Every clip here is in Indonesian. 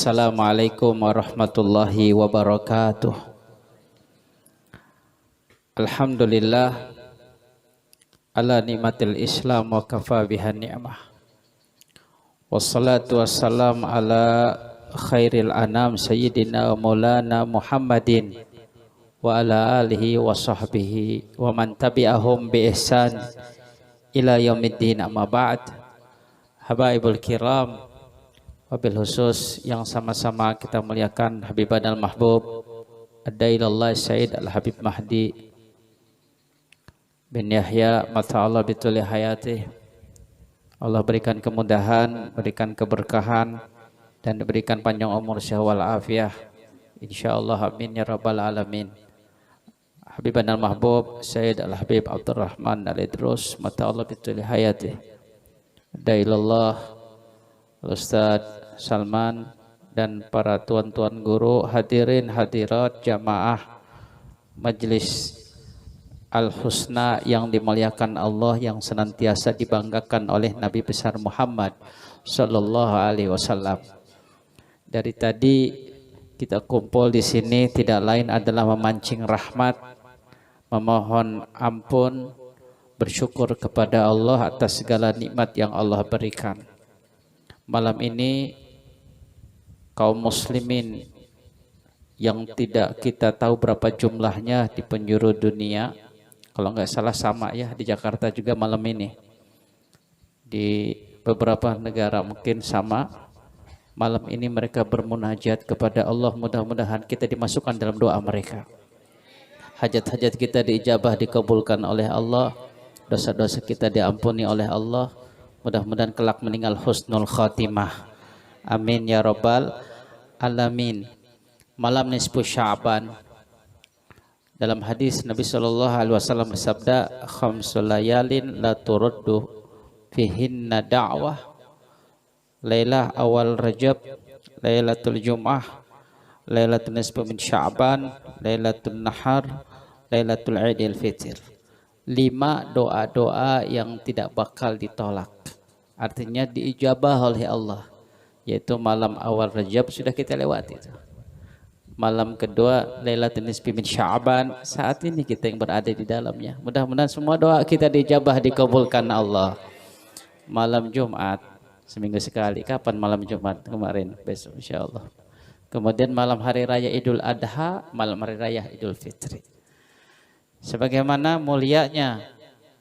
Assalamualaikum warahmatullahi wabarakatuh. Alhamdulillah ala nikmatil Islam wa kafa biha ni'mah. Wassalatu wassalam ala khairil anam sayyidina maulana Muhammadin wa ala alihi wa sahbihi wa man tabi'ahum bi ihsan ila yaumiddin, amma ba'd. Habaibul kiram, wabil khusus yang sama-sama kita muliakan Habibanal Mahbub Ad-Dailallah Syed Al-Habib Mahdi bin Yahya mata'allah bituli hayati. Allah berikan kemudahan, berikan keberkahan, dan diberikan panjang umur syahwal afiyah, insyaallah, amin ya rabbal alamin. Habibanal Mahbub Syed Al-Habib Abdurrahman Al-Idrus mata'allah bituli hayati, Dailallah, Ustaz Salman, dan para tuan-tuan guru, hadirin hadirat jamaah Majlis Al-Husna yang dimuliakan Allah, yang senantiasa dibanggakan oleh Nabi besar Muhammad sallallahu alaihi wasallam. Dari tadi kita kumpul di sini tidak lain adalah memancing rahmat, memohon ampun, bersyukur kepada Allah atas segala nikmat yang Allah berikan. Malam ini kaum muslimin yang tidak kita tahu berapa jumlahnya di penjuru dunia, kalau nggak salah sama ya, di Jakarta juga malam ini, di beberapa negara mungkin sama. Malam ini mereka bermunajat kepada Allah, mudah-mudahan kita dimasukkan dalam doa mereka. Hajat-hajat kita diijabah, dikabulkan oleh Allah, dosa-dosa kita diampuni oleh Allah, mudah-mudahan kelak meninggal husnul khatimah, amin ya rabbal alamin. Malam nisfu Sya'ban, dalam hadis Nabi sallallahu alaihi wasallam bersabda, khamsul layalin la turaddu fihinna da'wah, lailah awal Rajab, lailatul Jum'ah, lailatul nisfu min Sya'ban, lailatul nahar, lailatul Idul Fitr. 5 doa-doa yang tidak bakal ditolak, artinya diijabah oleh Allah, yaitu malam awal Rajab sudah kita lewati itu. Malam kedua Lailatul Nisfi min Sya'ban, saat ini kita yang berada di dalamnya. Mudah-mudahan semua doa kita dijabah, dikabulkan Allah. Malam Jumat seminggu sekali. Kapan malam Jumat? Kemarin, besok insyaallah. Kemudian malam hari raya Idul Adha, malam hari raya Idul Fitri. Sebagaimana mulianya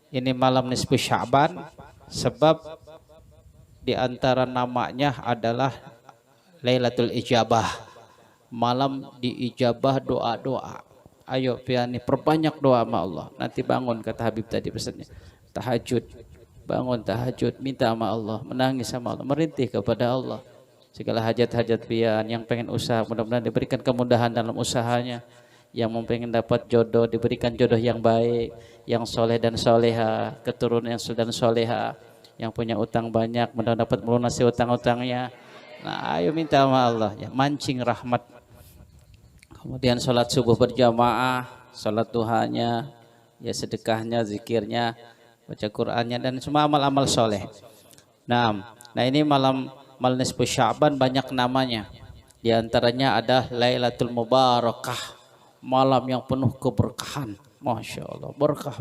ini malam nisfu Sya'ban, sebab di antara namanya adalah Lailatul Ijabah, malam diijabah doa-doa. Ayo piani, perbanyak doa sama Allah. Nanti bangun, kata Habib tadi pesannya, tahajud, bangun tahajud, minta sama Allah, menangis sama Allah, merintih kepada Allah. Segala hajat-hajat pian, yang pengen usaha mudah-mudahan diberikan kemudahan dalam usahanya, yang mau pengen dapat jodoh diberikan jodoh yang baik, yang soleh dan soleha, keturunan yang soleh dan soleha, yang punya utang banyak mudah-mudahan dapat melunasi utang-utangnya. Nah, ayo minta sama Allah ya, mancing rahmat. Kemudian sholat subuh berjamaah, sholat duhanya, ya sedekahnya, zikirnya, baca Qur'annya, dan semua amal-amal soleh. Nah ini malam nisfu Sya'ban banyak namanya. Di antaranya ada Lailatul Mubarakah, malam yang penuh keberkahan, masya Allah, berkah.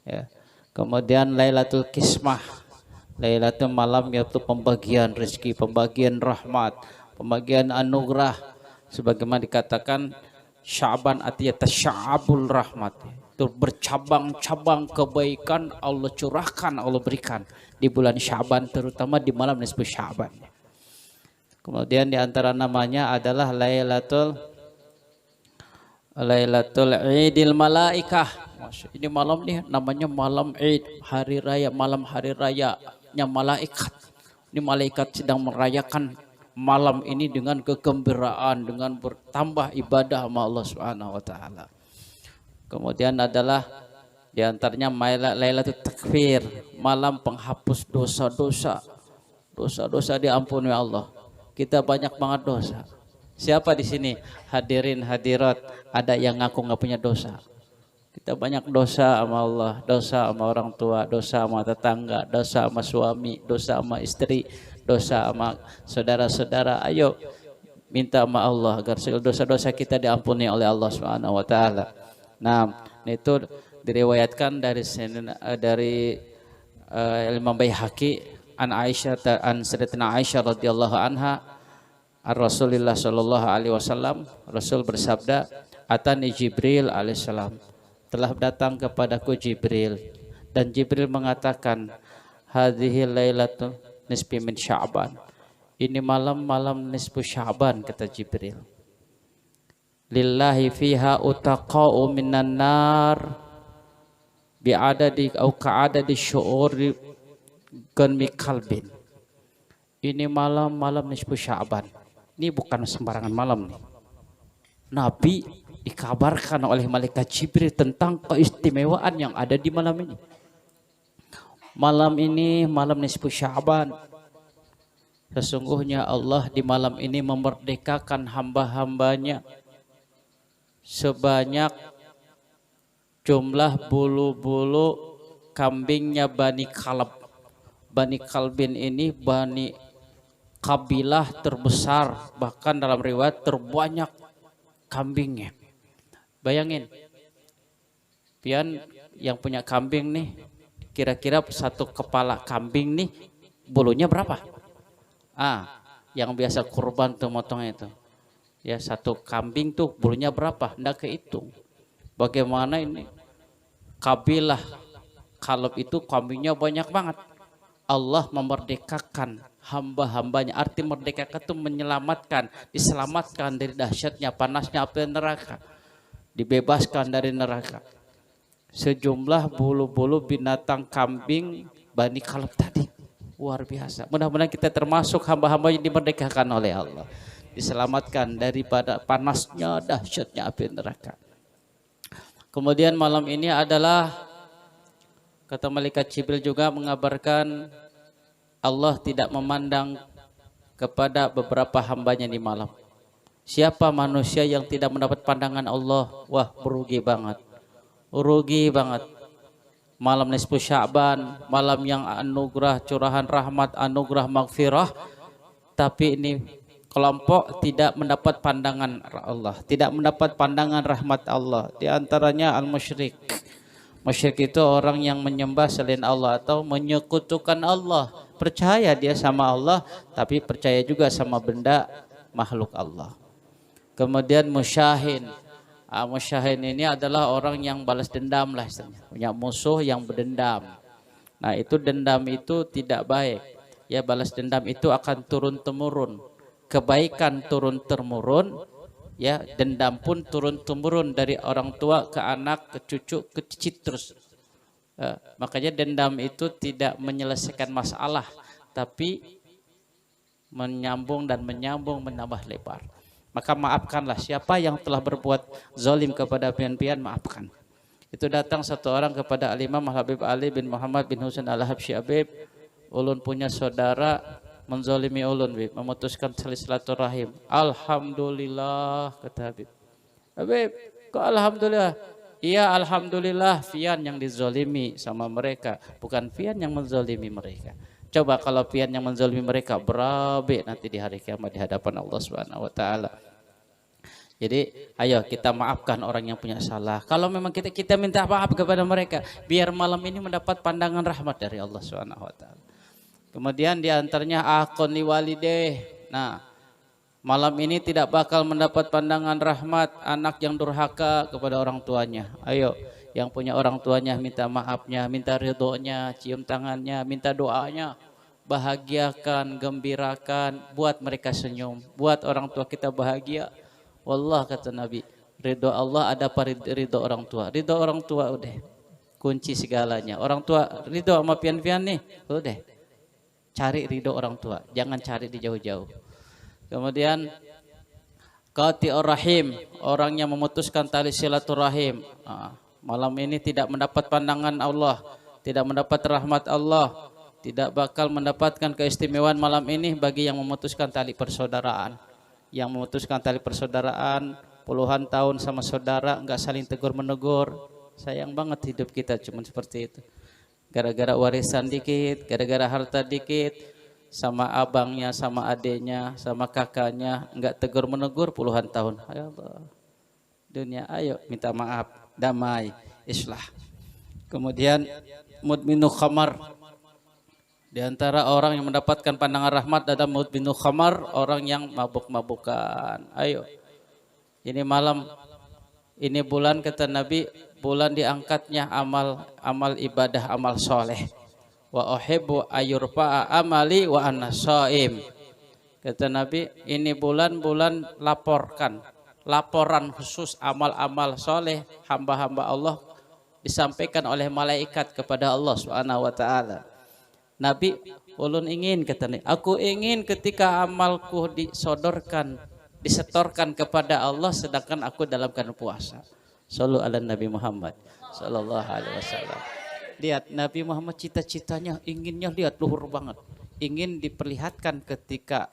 Ya. Kemudian Lailatul Qismah, Lailatul malam yaitu pembagian rezeki, pembagian rahmat, pembagian anugerah. Sebagaimana dikatakan Sya'ban atiyata sya'abul rahmat, itu bercabang-cabang kebaikan Allah curahkan, Allah berikan di bulan Sya'ban, terutama di malam nisfu Sya'ban. Kemudian di antara namanya adalah Lailatul Idil Malaikah. Ini malam nih namanya malam Id, hari raya, malam hari rayanya malaikat. Ini malaikat sedang merayakan malam ini dengan kegembiraan, dengan bertambah ibadah sama Allah Subhanahu wa taala. Kemudian adalah di antaranya Lailatul Takfir, malam penghapus dosa-dosa. Dosa-dosa diampuni Allah. Kita banyak banget dosa. Siapa di sini hadirin hadirat ada yang ngaku nggak punya dosa? Kita banyak dosa sama Allah, dosa sama orang tua, dosa sama tetangga, dosa sama suami, dosa sama istri, dosa sama saudara-saudara. Ayo minta sama Allah agar dosa-dosa kita diampuni oleh Allah Subhanahu wa taala. Nah, itu diriwayatkan dari Imam Baihaqi an Aisyah an Sayyidatina Aisyah radhiyallahu anha Rasulullah sallallahu alaihi wasallam, Rasul bersabda, atani Jibril alaihissalam, telah datang kepadaku Jibril, dan Jibril mengatakan, hadhihi lailatu nisfi min Sya'ban, ini malam nisfu Sya'ban, kata Jibril. Lillahi fiha utaqa'u minan nar bi'adadi au ka'adadi syu'uri ganmi kalbin. Ini malam nisfu Sya'ban. Ini bukan sembarangan malam nih. Nabi dikabarkan oleh malaikat Jibril tentang keistimewaan yang ada di malam ini. Malam ini malam nisfu Sya'ban. Sesungguhnya Allah di malam ini memerdekakan hamba-hambanya sebanyak jumlah bulu-bulu kambingnya Bani Kalb. Bani Kalbin ini Bani kabilah terbesar, bahkan dalam riwayat terbanyak kambingnya. Bayangin, pian yang punya kambing nih, kira-kira satu kepala kambing nih bulunya berapa? Yang biasa kurban tuh motongnya itu. Ya, satu kambing tuh bulunya berapa? Nggak kehitung. Bagaimana ini kabilah Kalb itu kambingnya banyak banget. Allah memerdekakan hamba-hambanya. Arti merdekakan itu menyelamatkan, diselamatkan dari dahsyatnya panasnya api neraka, dibebaskan dari neraka. Sejumlah bulu-bulu binatang kambing Bani Kalb tadi luar biasa. Mudah-mudahan kita termasuk hamba-hamba yang dimerdekakan oleh Allah, diselamatkan daripada panasnya dahsyatnya api neraka. Kemudian malam ini adalah, kata malaikat Jibril juga mengabarkan, Allah tidak memandang kepada beberapa hambanya di malam. Siapa manusia yang tidak mendapat pandangan Allah, wah merugi banget. Rugi banget. Malam nisfu Sya'ban, malam yang anugerah curahan rahmat, anugerah maghfirah, tapi ini kelompok tidak mendapat pandangan Allah, tidak mendapat pandangan rahmat Allah. Di antaranya al-musyrik. Musyrik itu orang yang menyembah selain Allah atau menyekutukan Allah. Percaya dia sama Allah, tapi percaya juga sama benda makhluk Allah. Kemudian musyahin. Musyahin ini adalah orang yang balas dendam lah istilahnya. Punya musuh yang berdendam. Nah, itu dendam itu tidak baik. Ya, balas dendam itu akan turun-temurun. Kebaikan turun-temurun, ya, dendam pun turun-temurun dari orang tua ke anak, ke cucu, ke cicit terus. Makanya dendam itu tidak menyelesaikan masalah, tapi menyambung dan menyambung, menambah lebar. Maka maafkanlah siapa yang telah berbuat zalim kepada pian-pian, maafkan. Itu datang satu orang kepada Al-Imam Habib Ali bin Muhammad bin Husain Al-Habsyi, Habib, ulun punya saudara menzalimi ulun, memutuskan tali silaturahim. Alhamdulillah, kata Habib. Habib, kok alhamdulillah? Iya, alhamdulillah, Fian yang dizalimi sama mereka, bukan Fian yang menzalimi mereka. Coba kalau pian yang menzalimi mereka, berabe nanti di hari kiamat di hadapan Allah Subhanahu wa taala. Jadi ayo kita maafkan orang yang punya salah. Kalau memang kita minta maaf kepada mereka, biar malam ini mendapat pandangan rahmat dari Allah Subhanahu wa taala. Kemudian di antaranya aqon li walideh. Nah, malam ini tidak bakal mendapat pandangan rahmat anak yang durhaka kepada orang tuanya. Ayo, yang punya orang tuanya minta maafnya, minta ridhonya, cium tangannya, minta doanya, bahagiakan, gembirakan, buat mereka senyum, buat orang tua kita bahagia. Wallah, kata Nabi, ridho Allah ada pada ridho orang tua. Ridho orang tua udah kunci segalanya. Orang tua ridho sama pian-pian nih, udah cari ridho orang tua, jangan cari di jauh-jauh. Kemudian qati'ur rahim, orang yang memutuskan tali silaturahim. Malam ini tidak mendapat pandangan Allah, tidak mendapat rahmat Allah, tidak bakal mendapatkan keistimewaan malam ini bagi yang memutuskan tali persaudaraan. Yang memutuskan tali persaudaraan puluhan tahun sama saudara, enggak saling tegur-menegur. Sayang banget hidup kita cuma seperti itu. Gara-gara warisan dikit, gara-gara harta dikit, sama abangnya, sama adiknya, sama kakaknya, enggak tegur menegur puluhan tahun. Ayo Allah, dunia, ayo minta maaf, damai, islah. Kemudian mudminu khamar, di antara orang yang mendapatkan pandangan rahmat adalah mudminu khamar, orang yang mabuk-mabukan. Ayo, ini malam, ini bulan, kata Nabi, bulan diangkatnya amal ibadah, amal soleh. Wa uhibbu ayurfa'a amali wa ana shaim. Kata Nabi, ini bulan laporan khusus amal-amal soleh hamba-hamba Allah disampaikan oleh malaikat kepada Allah Subhanahu wa taala. Nabi ulun ingin, kata Nabi, aku ingin ketika amalku disetorkan kepada Allah sedangkan aku dalam keadaan puasa. Sallu ala Nabi Muhammad sallallahu alaihi wasallam. Lihat Nabi Muhammad cita-citanya, inginnya, lihat luhur banget, ingin diperlihatkan ketika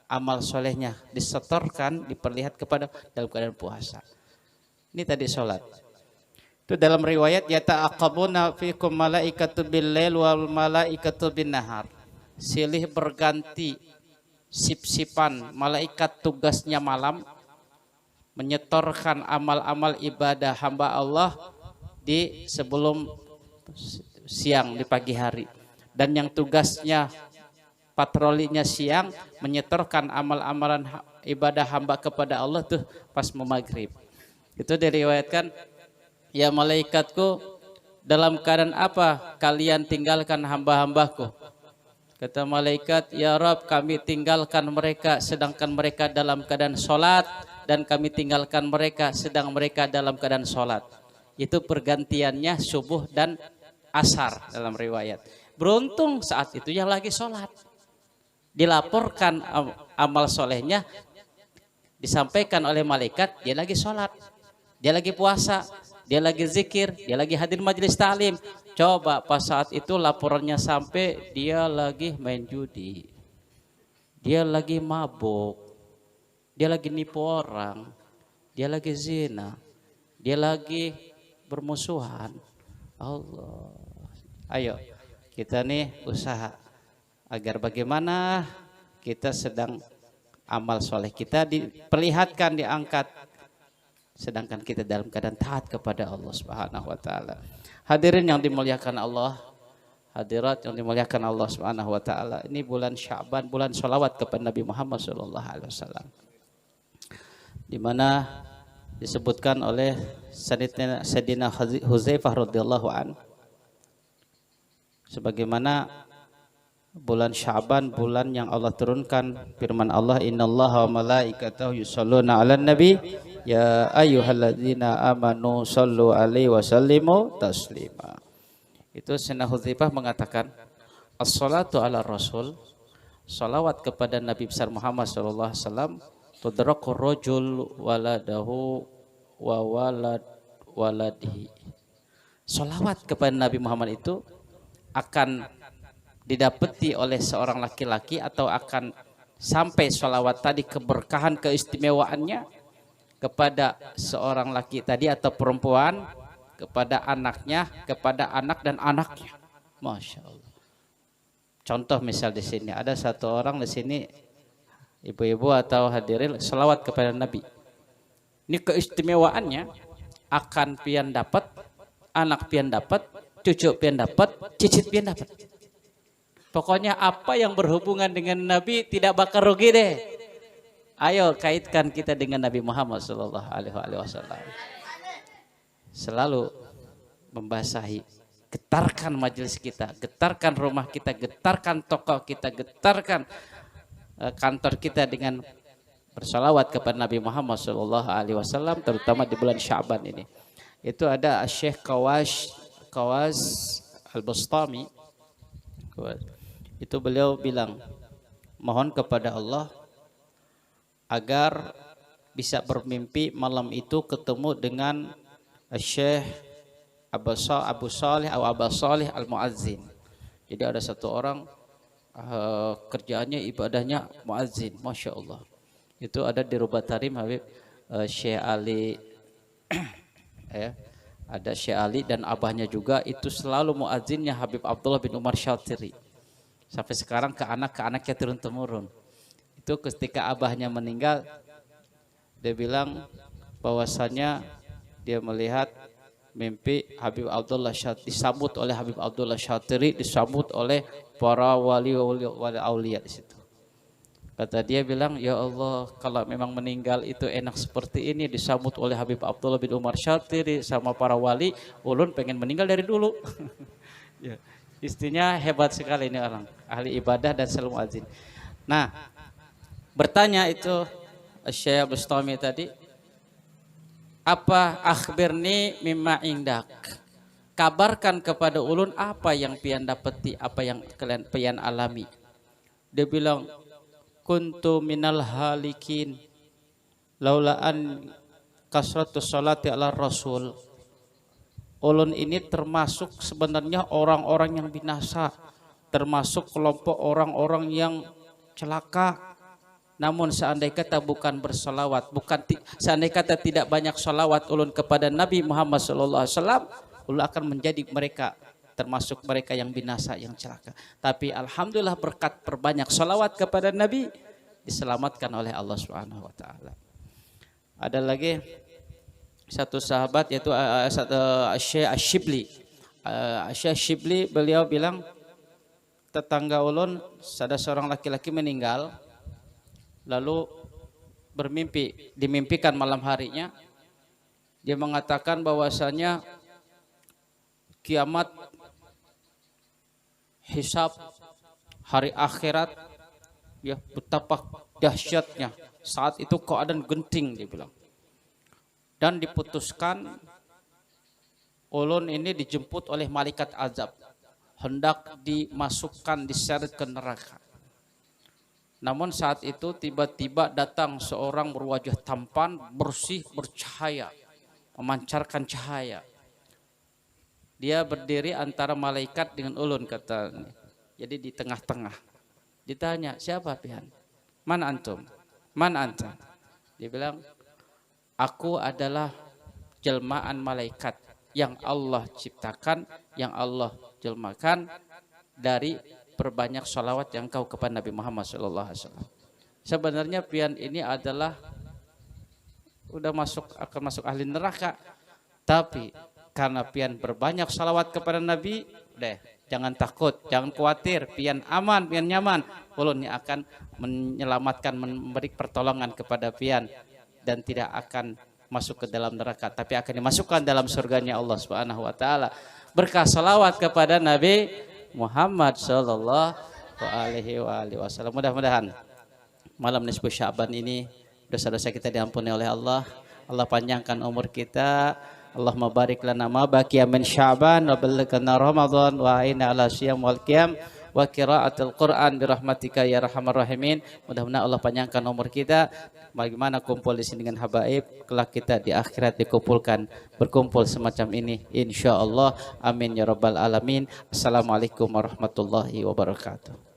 amal solehnya disetorkan, diperlihat kepada dalam keadaan puasa. Ini tadi sholat. Itu dalam riwayat, yata'aqabuna fikum malaikatu bil-lail wal malaikatu bin-nahar. Silih berganti sip-sipan, malaikat tugasnya malam menyetorkan amal-amal ibadah hamba Allah di sebelum siang, di pagi hari, dan yang tugasnya patrolinya siang menyetorkan amal-amalan ibadah hamba kepada Allah tuh pas mau maghrib. Itu diriwayatkan, ya malaikatku, dalam keadaan apa kalian tinggalkan hamba-hambaku? Kata malaikat, ya Rabb, kami tinggalkan mereka sedangkan mereka dalam keadaan sholat, dan kami tinggalkan mereka sedang mereka dalam keadaan sholat. Itu pergantiannya subuh dan asar dalam riwayat. Beruntung saat itu yang lagi sholat, dilaporkan amal solehnya, disampaikan oleh malaikat, dia lagi sholat, dia lagi puasa, dia lagi zikir, dia lagi hadir majelis ta'lim. Coba pas saat itu laporannya sampai, dia lagi main judi, dia lagi mabuk, dia lagi nipu orang, dia lagi zina, dia lagi bermusuhan. Allah, ayo kita nih usaha agar bagaimana kita sedang amal soleh kita diperlihatkan, diangkat, sedangkan kita dalam keadaan taat kepada Allah Subhanahu wa taala. Hadirin yang dimuliakan Allah, hadirat yang dimuliakan Allah Subhanahu wa taala, ini bulan Sya'ban, bulan sholawat kepada Nabi Muhammad sallallahu alaihi wasallam, di mana disebutkan oleh Sayyidina Huzaifah radhiyallahu an, sebagaimana bulan Sya'ban, bulan yang Allah turunkan firman Allah, innallaha wa malaikatahu yusholluna 'alan nabi ya ayyuhalladzina amanu shollu 'alaihi wa sallimu taslima. Itu Sayyidina Huzaifah mengatakan, as-salatu 'ala rasul, salawat kepada Nabi besar Muhammad sallallahu alaihi wasallam, tudrakur rajul waladahu wa waladihi. Salawat kepada Nabi Muhammad itu akan didapati oleh seorang laki-laki, atau akan sampai salawat tadi keberkahan, keistimewaannya kepada seorang laki tadi atau perempuan, kepada anaknya, kepada anak dan anaknya. Masya Allah. Contoh misal di sini ada satu orang di sini, ibu-ibu atau hadirin, selawat kepada Nabi. Ini keistimewaannya akan pian dapat, anak pian dapat, cucu pian dapat, cicit pian dapat. Pokoknya apa yang berhubungan dengan Nabi tidak bakal rugi deh. Ayo kaitkan kita dengan Nabi Muhammad sallallahu alaihi wasallam. Selalu membasahi, getarkan majelis kita, getarkan rumah kita, getarkan toko kita, getarkan kantor kita dengan bersalawat kepada Nabi Muhammad SAW, terutama di bulan Sya'ban ini. Itu ada Syekh Kawas Al-Bustami, itu beliau bilang, mohon kepada Allah agar bisa bermimpi malam itu ketemu dengan Syekh Abu Salih Al-Muazzin. Jadi ada satu orang kerjaannya ibadahnya muazzin, Masya Allah. Itu ada di Rubatarim Habib Syekh Ali ya, ada Syekh Ali dan abahnya juga itu selalu muazzinnya Habib Abdullah bin Umar Syatiri. Sampai sekarang ke anaknya turun temurun. Itu ketika abahnya meninggal, dia bilang bahwasanya dia melihat mimpi Habib Abdullah Syatiri, disambut oleh Habib Abdullah Syatiri, disambut oleh para wali aulia di situ. Kata dia bilang, ya Allah, kalau memang meninggal itu enak seperti ini, disambut oleh Habib Abdullah bin Umar Syatiri sama para wali, ulun pengen meninggal dari dulu. Ya. Istrinya hebat sekali ini orang, ahli ibadah dan selalu azin. Nah, bertanya itu Syekh Bustami tadi, apa akhbirni mimma indak, kabarkan kepada ulun apa yang pian dapati, apa yang kalian pian alami. Dia bilang, kuntu minal halikin laulaan kasratus salati ala rasul. Ulun ini termasuk sebenarnya orang-orang yang binasa, termasuk kelompok orang-orang yang celaka. Namun seandainya kata bukan bersolawat, seandainya kata tidak banyak solawat ulun kepada Nabi Muhammad SAW, ulun akan menjadi mereka, termasuk mereka yang binasa, yang celaka. Tapi alhamdulillah berkat perbanyak solawat kepada Nabi, diselamatkan oleh Allah Subhanahu Wa Taala. Ada lagi satu sahabat yaitu Syekh Asyibli. Syekh Asyibli beliau bilang, tetangga ulun ada seorang laki-laki meninggal, lalu dimimpikan malam harinya, dia mengatakan bahwasanya kiamat, hisab, hari akhirat, ya betapa dahsyatnya. Saat itu keadaan genting, dia bilang. Dan diputuskan ulun ini dijemput oleh malaikat azab, hendak dimasukkan, diseret ke neraka. Namun saat itu tiba-tiba datang seorang berwajah tampan, bersih, bercahaya, memancarkan cahaya. Dia berdiri antara malaikat dengan ulun, kata. Jadi di tengah-tengah. Ditanya, siapa pian? Man antum? Man antum? Dia bilang, aku adalah jelmaan malaikat yang Allah ciptakan, yang Allah jelmakan dari perbanyak sholawat yang kau kepada Nabi Muhammad SAW. Sebenarnya pian ini adalah akan masuk ahli neraka, tapi karena pian berbanyak sholawat kepada Nabi, jangan takut, jangan khawatir, pian aman, pian nyaman. Ulun akan menyelamatkan, memberi pertolongan kepada pian, dan tidak akan masuk ke dalam neraka, tapi akan dimasukkan dalam surganya Allah Subhanahu Wa Taala berkah salawat kepada Nabi Muhammad Sallallahu Alaihi Wasallam. Mudah-mudahan malam nisfu Sya'ban ini dosa-dosa kita diampuni oleh Allah. Allah panjangkan umur kita. Allahumma barik lana ma baqiya min Sya'ban wa ballighna Ramadan wa aina ala siyam wal qiyam wa qiraatul Quran bi rahmatika ya arhamar rahimin. Mudah-mudahan Allah panjangkan umur kita. Bagaimana kumpul di sini dengan habaib, kelak kita di akhirat dikumpulkan berkumpul semacam ini insyaallah. Amin ya rabbal alamin. Assalamualaikum warahmatullahi wabarakatuh.